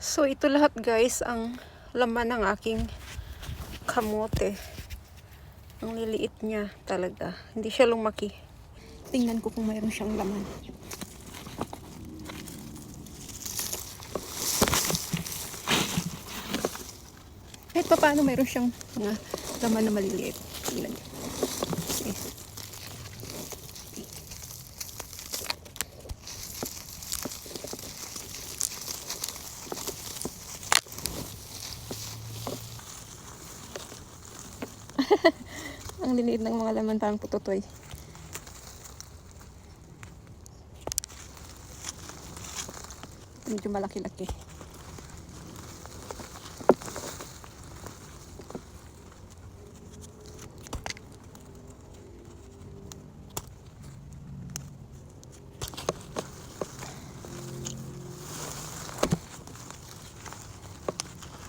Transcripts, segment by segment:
So ito lahat guys ang laman ng aking kamote. Ang liliit niya talaga. Hindi siya lumaki. Tingnan ko kung mayroon siyang laman. Kahit pa paano mayroon siyang mga laman na maliliit. Tingnan niyo. Okay. Ang liliit ng mga laman, parang pututoy. Medyo malaki-laki.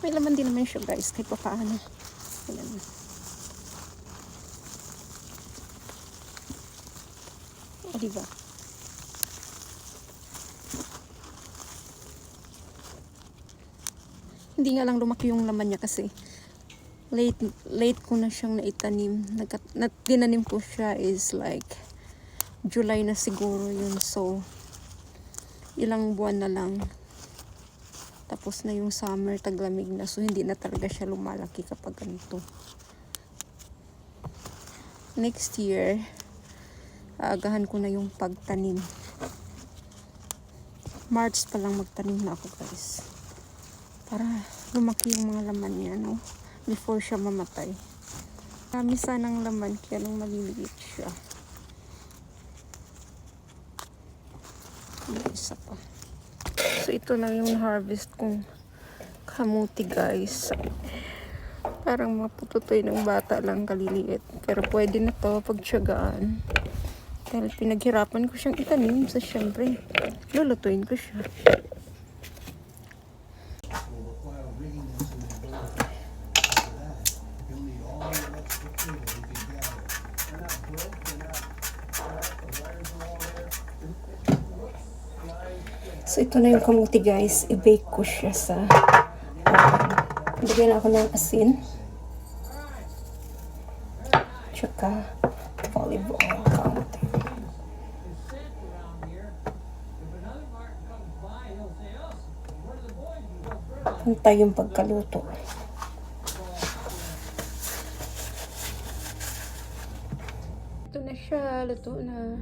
May laman din naman siya guys, kahit pa paano. Ayan. O, diba? Hindi nga lang lumaki yung laman niya kasi late ko na siyang naitanim. Tinanim ko siya is like July na siguro yun. So, ilang buwan na lang. Tapos na yung summer, taglamig na. So, hindi na talaga siya lumalaki kapag ganito. Next year, aagahan ko na yung pagtanim. March pa lang magtanim na ako guys. Para lumaki yung mga laman niya, no? Before siya mamatay. Marami sanang laman, kaya nung maliliit siya. May isa pa. So, ito na yung harvest kong kamuti guys. Parang mapututoy ng bata lang kaliliit. Pero pwede na to pagtiyagaan. Dahil pinaghirapan ko siyang itanim. So, syempre, lulutuin ko siya. So, ito na yung kamuti guys. I-bake ko siya sa lagyan ako ng asin. Tsaka olive oil kamuti. Pantay yung pagkaluto. Ito na siya. Luto na.